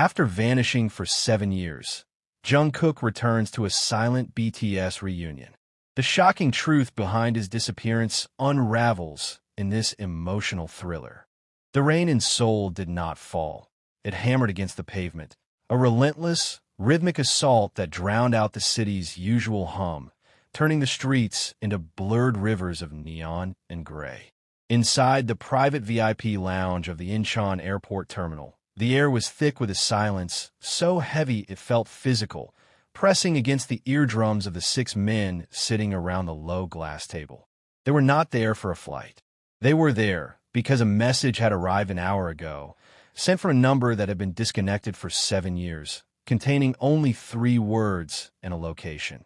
After vanishing for 7 years, Jungkook returns to a silent BTS reunion. The shocking truth behind his disappearance unravels in this emotional thriller. The rain in Seoul did not fall. It hammered against the pavement, a relentless, rhythmic assault that drowned out the city's usual hum, turning the streets into blurred rivers of neon and gray. Inside the private VIP lounge of the Incheon Airport Terminal, the air was thick with a silence so heavy it felt physical, pressing against the eardrums of the 6 men sitting around the low glass table. They were not there for a flight. They were there because a message had arrived an hour ago, sent from a number that had been disconnected for 7 years, containing only 3 words and a location.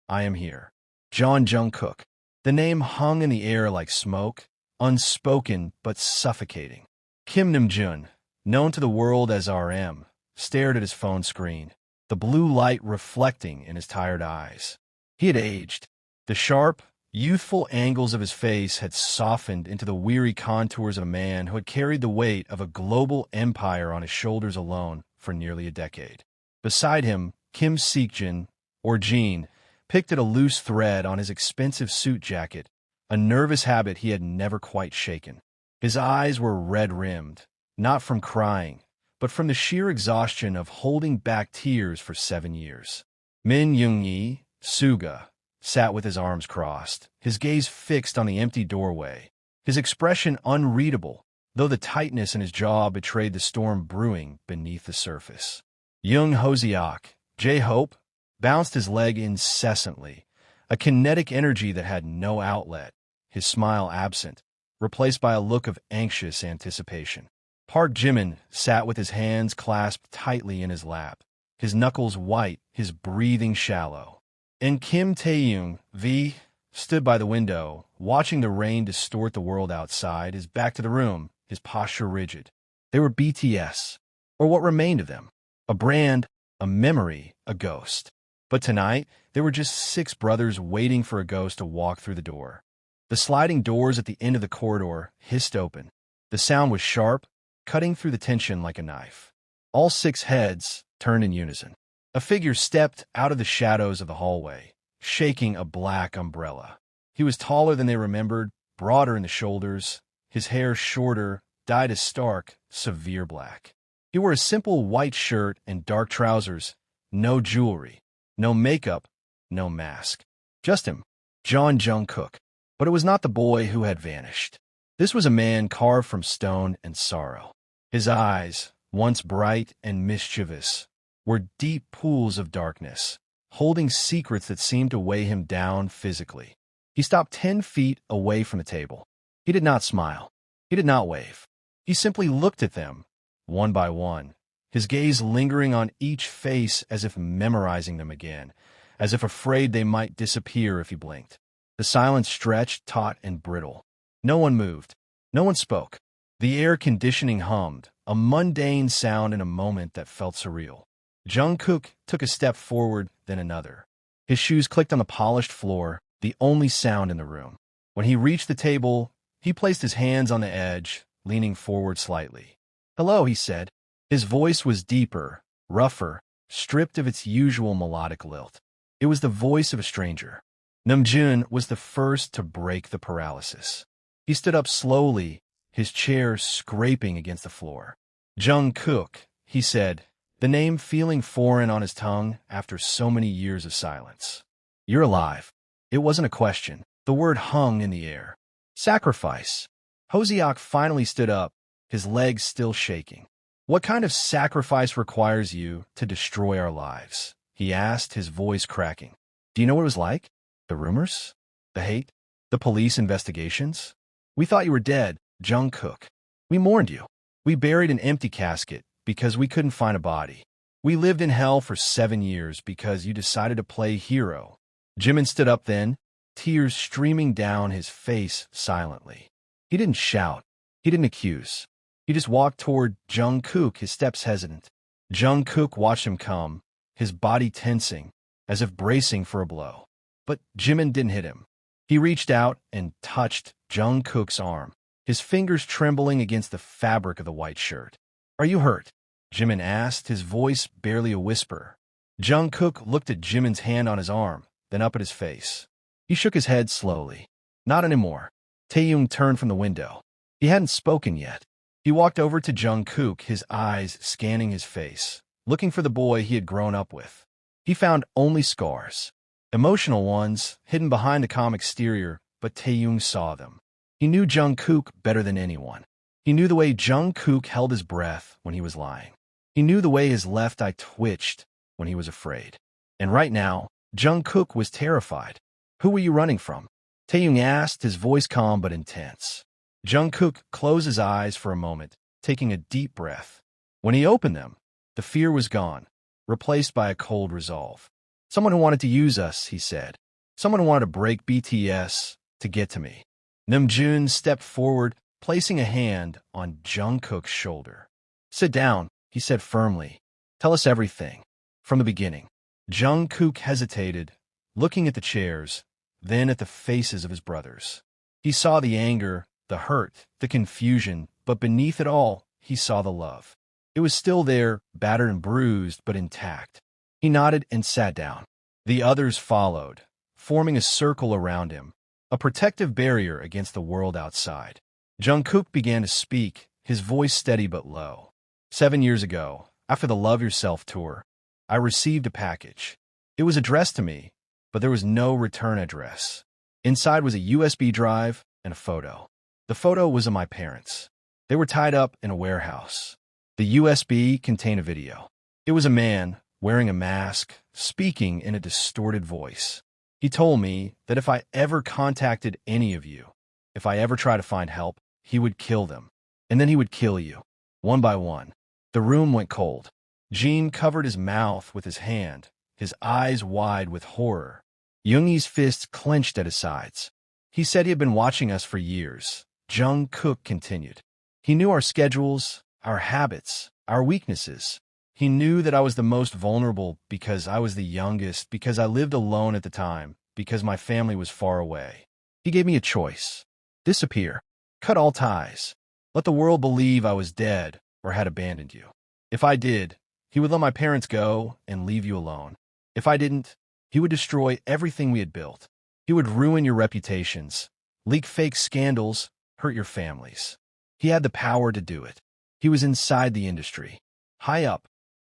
I am here. John Jungkook. The name hung in the air like smoke, unspoken but suffocating. Kim Namjoon, known to the world as RM, stared at his phone screen, the blue light reflecting in his tired eyes. He had aged. The sharp, youthful angles of his face had softened into the weary contours of a man who had carried the weight of a global empire on his shoulders alone for nearly a decade. Beside him, Kim Seokjin, or Jean, picked at a loose thread on his expensive suit jacket, a nervous habit he had never quite shaken. His eyes were red-rimmed, not from crying, but from the sheer exhaustion of holding back tears for 7 years. Min Young-yi, Suga, sat with his arms crossed, his gaze fixed on the empty doorway, his expression unreadable, though the tightness in his jaw betrayed the storm brewing beneath the surface. Young Hoseok, J-Hope, bounced his leg incessantly, a kinetic energy that had no outlet, his smile absent, replaced by a look of anxious anticipation. Park Jimin sat with his hands clasped tightly in his lap, his knuckles white, his breathing shallow. And Kim Taeyoung, V, stood by the window, watching the rain distort the world outside, his back to the room, his posture rigid. They were BTS, or what remained of them. A brand, a memory, a ghost. But tonight, they were just 6 brothers waiting for a ghost to walk through the door. The sliding doors at the end of the corridor hissed open. The sound was sharp, cutting through the tension like a knife. All 6 heads turned in unison. A figure stepped out of the shadows of the hallway, shaking a black umbrella. He was taller than they remembered, broader in the shoulders, his hair shorter, dyed a stark, severe black. He wore a simple white shirt and dark trousers, no jewelry, no makeup, no mask. Just him, John Jungkook. But it was not the boy who had vanished. This was a man carved from stone and sorrow. His eyes, once bright and mischievous, were deep pools of darkness, holding secrets that seemed to weigh him down physically. He stopped 10 feet away from the table. He did not smile. He did not wave. He simply looked at them, one by one, his gaze lingering on each face as if memorizing them again, as if afraid they might disappear if he blinked. The silence stretched, taut and brittle. No one moved. No one spoke. The air conditioning hummed, a mundane sound in a moment that felt surreal. Jungkook took a step forward, then another. His shoes clicked on the polished floor, the only sound in the room. When he reached the table, he placed his hands on the edge, leaning forward slightly. "Hello," he said. His voice was deeper, rougher, stripped of its usual melodic lilt. It was the voice of a stranger. Namjoon was the first to break the paralysis. He stood up slowly, his chair scraping against the floor. "Jungkook," he said, the name feeling foreign on his tongue after so many years of silence. "You're alive." It wasn't a question. The word hung in the air. "Sacrifice." Hoseok finally stood up, his legs still shaking. "What kind of sacrifice requires you to destroy our lives?" he asked, his voice cracking. "Do you know what it was like? The rumors? The hate? The police investigations? We thought you were dead, Jungkook. We mourned you. We buried an empty casket because we couldn't find a body. We lived in hell for 7 years because you decided to play hero." Jimin stood up then, tears streaming down his face silently. He didn't shout. He didn't accuse. He just walked toward Jungkook, his steps hesitant. Jungkook watched him come, his body tensing, as if bracing for a blow. But Jimin didn't hit him. He reached out and touched Jungkook's arm, his fingers trembling against the fabric of the white shirt. "Are you hurt?" Jimin asked, his voice barely a whisper. Jungkook looked at Jimin's hand on his arm, then up at his face. He shook his head slowly. Not anymore. Taeyong turned from the window. He hadn't spoken yet. He walked over to Jungkook, his eyes scanning his face, looking for the boy he had grown up with. He found only scars. Emotional ones, hidden behind the calm exterior, but Taeyong saw them. He knew Jungkook better than anyone. He knew the way Jungkook held his breath when he was lying. He knew the way his left eye twitched when he was afraid. And right now, Jungkook was terrified. Who were you running from? Taeyong asked, his voice calm but intense. Jungkook closed his eyes for a moment, taking a deep breath. When he opened them, the fear was gone, replaced by a cold resolve. Someone who wanted to use us, he said. Someone who wanted to break BTS to get to me. Namjoon stepped forward, placing a hand on Jungkook's shoulder. Sit down, he said firmly. Tell us everything. From the beginning. Jungkook hesitated, looking at the chairs, then at the faces of his brothers. He saw the anger, the hurt, the confusion, but beneath it all, he saw the love. It was still there, battered and bruised, but intact. He nodded and sat down. The others followed, forming a circle around him, a protective barrier against the world outside. Jungkook began to speak, his voice steady but low. 7 years ago, after the Love Yourself tour, I received a package. It was addressed to me, but there was no return address. Inside was a USB drive and a photo. The photo was of my parents. They were tied up in a warehouse. The USB contained a video. It was a man, wearing a mask, speaking in a distorted voice. He told me that if I ever contacted any of you, if I ever tried to find help, he would kill them. And then he would kill you, one by one. The room went cold. Jean covered his mouth with his hand, his eyes wide with horror. Yoongi's fists clenched at his sides. He said he had been watching us for years. Jungkook continued. He knew our schedules, our habits, our weaknesses. He knew that I was the most vulnerable because I was the youngest, because I lived alone at the time, because my family was far away. He gave me a choice. Disappear. Cut all ties. Let the world believe I was dead or had abandoned you. If I did, he would let my parents go and leave you alone. If I didn't, he would destroy everything we had built. He would ruin your reputations, leak fake scandals, hurt your families. He had the power to do it. He was inside the industry. High up.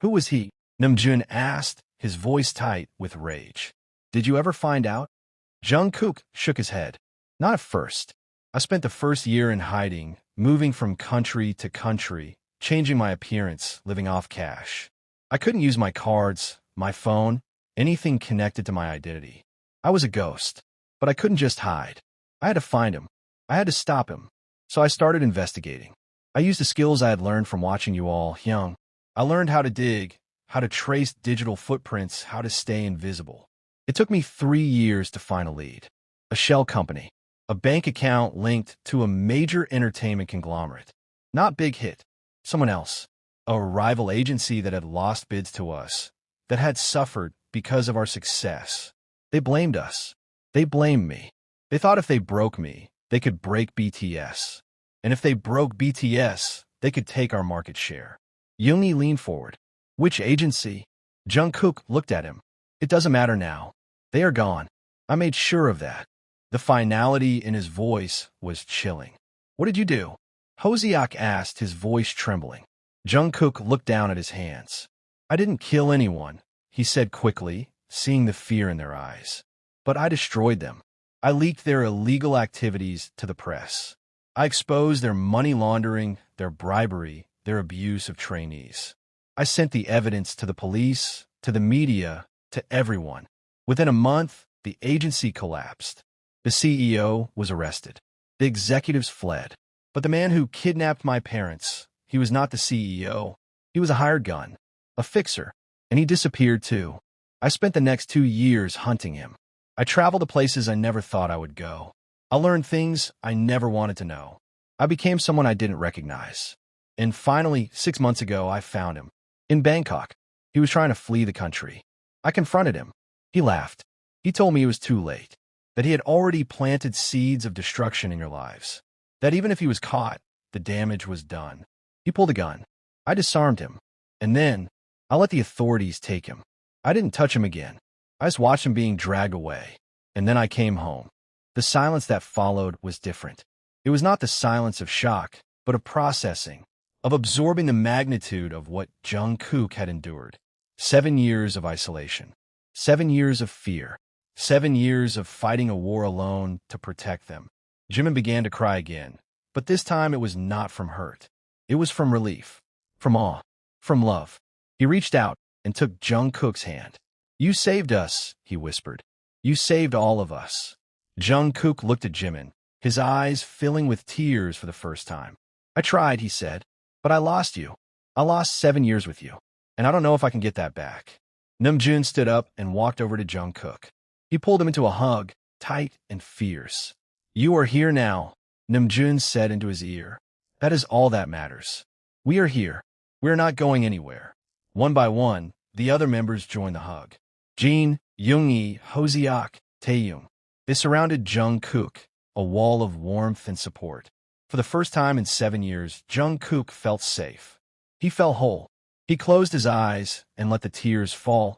Who was he? Namjoon asked, his voice tight with rage. Did you ever find out? Jungkook shook his head. Not at first. I spent the first year in hiding, moving from country to country, changing my appearance, living off cash. I couldn't use my cards, my phone, anything connected to my identity. I was a ghost, but I couldn't just hide. I had to find him. I had to stop him. So I started investigating. I used the skills I had learned from watching you all young. I learned how to dig, how to trace digital footprints, how to stay invisible. It took me 3 years to find a lead. A shell company. A bank account linked to a major entertainment conglomerate. Not Big Hit. Someone else. A rival agency that had lost bids to us, that had suffered because of our success. They blamed us. They blamed me. They thought if they broke me, they could break BTS. And if they broke BTS, they could take our market share. Yoongi leaned forward. Which agency? Jungkook looked at him. It doesn't matter now. They are gone. I made sure of that. The finality in his voice was chilling. What did you do? Hoseok asked, his voice trembling. Jungkook looked down at his hands. I didn't kill anyone, he said quickly, seeing the fear in their eyes. But I destroyed them. I leaked their illegal activities to the press. I exposed their money laundering, their bribery, their abuse of trainees. I sent the evidence to the police, to the media, to everyone. Within a month, the agency collapsed. The CEO was arrested. The executives fled. But the man who kidnapped my parents, he was not the CEO. He was a hired gun, a fixer, and he disappeared too. I spent the next 2 years hunting him. I traveled to places I never thought I would go. I learned things I never wanted to know. I became someone I didn't recognize. And finally, 6 months ago, I found him. In Bangkok. He was trying to flee the country. I confronted him. He laughed. He told me it was too late. That he had already planted seeds of destruction in your lives. That even if he was caught, the damage was done. He pulled a gun. I disarmed him. And then, I'll let the authorities take him. I didn't touch him again. I just watched him being dragged away. And then I came home. The silence that followed was different. It was not the silence of shock, but of processing, of absorbing the magnitude of what Jungkook had endured. 7 years of isolation. 7 years of fear. 7 years of fighting a war alone to protect them. Jimin began to cry again, but this time it was not from hurt. It was from relief, from awe, from love. He reached out and took Jungkook's hand. "You saved us," he whispered. "You saved all of us." Jungkook looked at Jimin, his eyes filling with tears for the first time. "I tried," he said, "but I lost you. I lost 7 years with you, and I don't know if I can get that back." Namjoon stood up and walked over to Jungkook. He pulled him into a hug, tight and fierce. "You are here now," Namjoon said into his ear. "That is all that matters. We are here. We are not going anywhere." One by one, the other members joined the hug. Jin, Yoongi, Hoseok, Taehyung. They surrounded Jungkook, a wall of warmth and support. For the first time in 7 years, Jungkook felt safe. He felt whole. He closed his eyes and let the tears fall,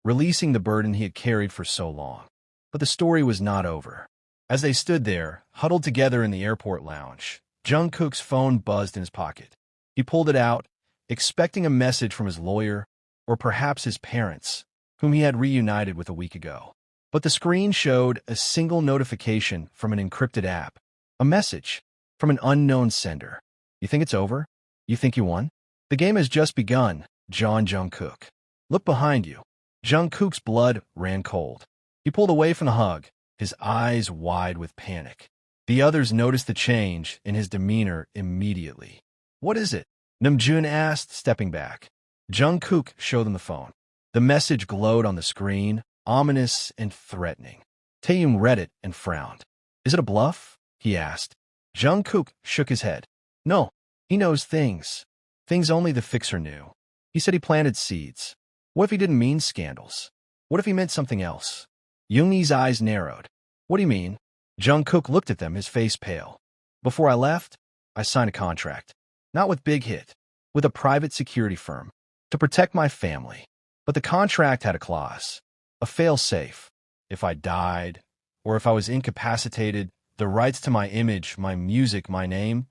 releasing the burden he had carried for so long. But the story was not over. As they stood there, huddled together in the airport lounge, Jungkook's phone buzzed in his pocket. He pulled it out, expecting a message from his lawyer, or perhaps his parents, whom he had reunited with a week ago. But the screen showed a single notification from an encrypted app. A message from an unknown sender. "You think it's over? You think you won? The game has just begun, Jungkook. Look behind you." Jungkook's blood ran cold. He pulled away from the hug, his eyes wide with panic. The others noticed the change in his demeanor immediately. "What is it?" Namjoon asked, stepping back. Jungkook showed them the phone. The message glowed on the screen, ominous and threatening. Taehyung read it and frowned. "Is it a bluff?" he asked. Jungkook shook his head. "No, he knows things. Things only the fixer knew. He said he planted seeds. What if he didn't mean scandals? What if he meant something else?" Yoongi's eyes narrowed. "What do you mean?" Jungkook looked at them, his face pale. "Before I left, I signed a contract. Not with Big Hit, with a private security firm, to protect my family. But the contract had a clause, a fail-safe. If I died, or if I was incapacitated, the rights to my image, my music, my name,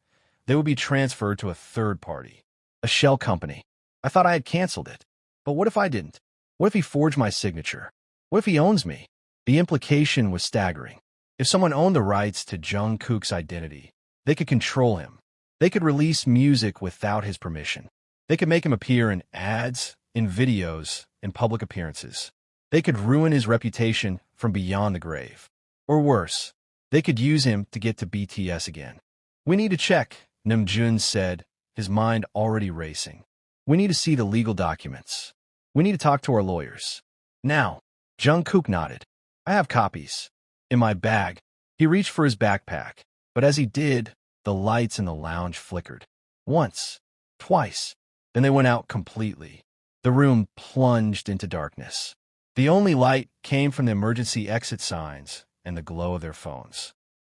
they would be transferred to a third party, a shell company. I thought I had canceled it. But what if I didn't? What if he forged my signature? What if he owns me?" The implication was staggering. If someone owned the rights to Jungkook's identity, they could control him. They could release music without his permission. They could make him appear in ads, in videos, in public appearances. They could ruin his reputation from beyond the grave. Or worse, they could use him to get to BTS again. "We need to check," Namjoon said, his mind already racing. "We need to see the legal documents. We need to talk to our lawyers. Now." Jungkook nodded. "I have copies. In my bag." He reached for his backpack, but as he did, the lights in the lounge flickered. Once, twice, then they went out completely. The room plunged into darkness. The only light came from the emergency exit signs and the glow of their phones.